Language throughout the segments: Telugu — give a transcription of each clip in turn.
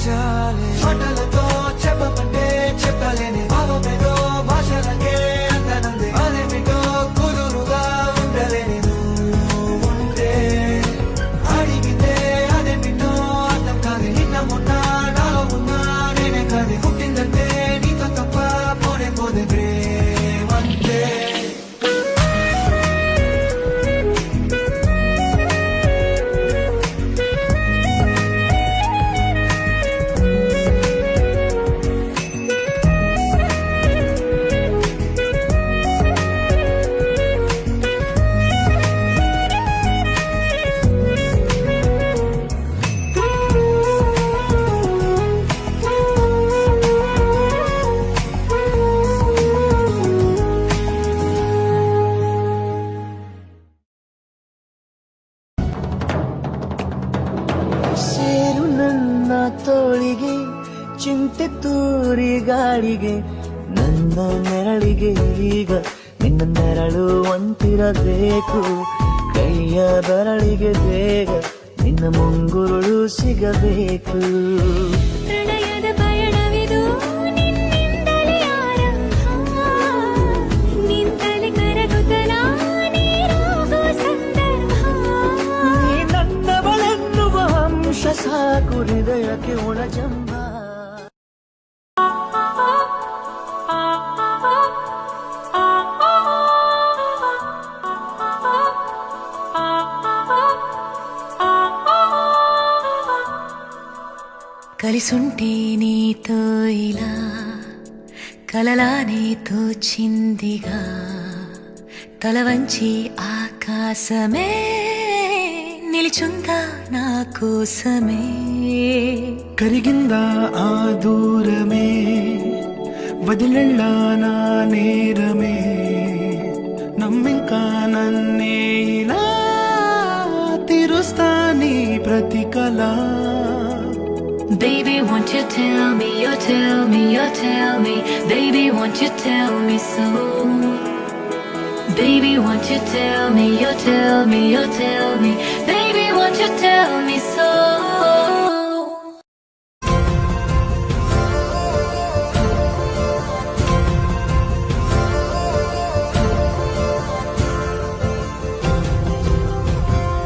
చాలే మాటలతో చెప్పమంటే చెప్పలేని భావమేదో భాషలకే అందనంది అదేమిటో కుదురుగా ఉండలేని ఉంటే అడిగితే అదేమిటో అర్థం కాదు నిన్న మొన్న నాలో ఉన్నా నేనే కాదు పుట్టిందంటే నీతో తప్ప పోనే పోదే ప్రేమంతే ಸೇರು ನನ್ನ ತೋಳಿಗೆ ಚಿಂತೆ ತೂರಿ ಗಾಳಿಗೆ ನನ್ನ ನೆರಳಿಗೆ ಈಗ ನಿನ್ನ ನೆರಳು ಒಂತಿರಬೇಕು ಕೈಯ ಬೆರಳಿಗೆ ಬೇಗ ನಿನ್ನ ಮುಂಗುರುಳು ಸಿಗಬೇಕು ಪ್ರಣಯದ ಪಯಣವಿದು ನಿನ್ನಿಂದಲೇ ಆರಂಭ ನಿಂತಲೇ ಕರಗುತ್ತಲ ನೀರಾಗೋ ಸಂದರ್ಭ ನೀ ನನ್ನವಳೆನ್ನುವ ಅಂಶ ಸಾಕು ಹೃದಯಕ್ಕೆ ಒಳಜಂಬ కలిసుంటే నీతో ఇలా కలలానే తోచిందిగా తల వంచి ఆకాశమే నిలిచుందా నా కోసమే కరిగిందా ఆ దూరమే వదిలెళ్ళా నా నేరమే నమ్మింకా నన్నే ఇలా తీరుస్తా నీ ప్రతి కళ Baby, won't you tell me, you tell me, you tell me. Baby, won't you tell me so? Baby, won't you tell me, you tell me, you tell me. Baby, won't you tell me so?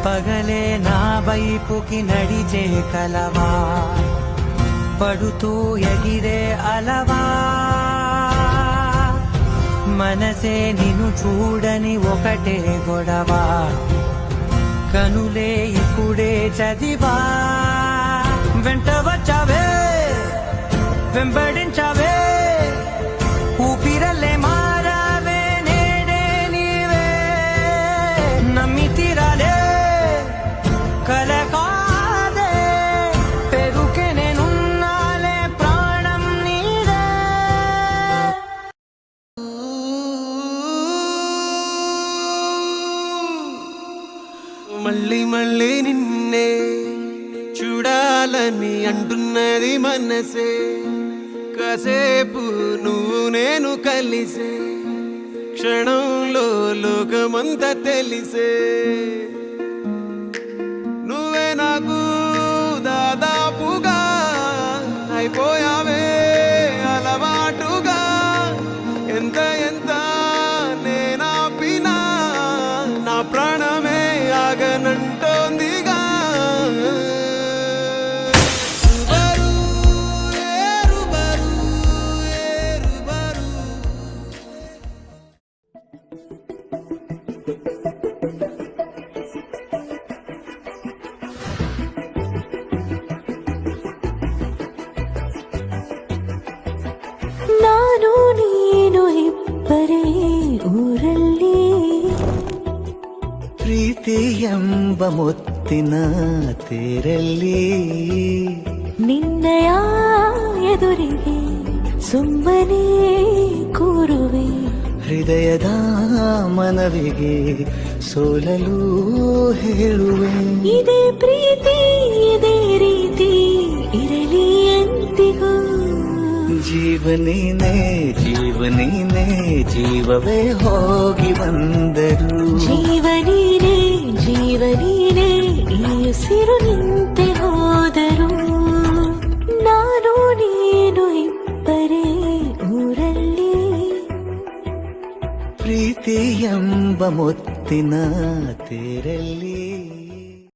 పగలే నా వైపుకి నడిచే కలవా పడుతూ ఎగిరే అలవా మనసే నిన్ను చూడని ఒకటే గొడవ కనులే ఇప్పుడే చదివా వెంట వచ్చావే వెంబడించావే ఊపిరల్లే మారావే నేడే నీవే నమ్మి తీరాలే కలకాదే పెరుకే నేనున్నాలే ప్రాణం నీదే మళ్ళీ మళ్ళీ నిన్నే చూడాలని అంటున్నది మనసే కాసేపు నువ్వు నేను కలిసే క్షణంలో లోకమంతా తెలిసే నువ్వే నాకు దాదాపుగా అయిపోయావే అలవాటుగా ఎంత ఎంత నేనాపినా నా ప్రాణమే ఆగనంటోందిగా రుబరు, ఏ రుబరు, ఏ రుబరు. ನಾನು ನೀನು ಇಬ್ಬರೇ ಊರಲ್ಲಿ ಪ್ರೀತಿ ಎಂಬ ಮುತ್ತಿನ ತೇರಲ್ಲಿ ನಿನ್ನಯ ಎದುರಿಗೆ ಸುಮ್ಮನೆ ಕೂರುವೆ ಹೃದಯದ ಮನವಿಗೆ ಸೋಲಲು ಹೇಳುವೆ ಇದೇ ಪ್ರೀತಿ ಇದೇ ರೀತಿ ಇರಲಿ ಎಂದಿಗೂ ಜೀವನೇನೆ ಜೀವನೇನೆ ಜೀವವೇ ಹೋಗಿ ಬಂದರು ಜೀವನೀನೇ ಜೀವನೀನೇ ಈ ಉಸಿರು ನಿಂತೆ ಹೋದರು ಪ್ರೀತಿ ಎಂಬ ಮುತ್ತಿನ ತೇರಲ್ಲಿ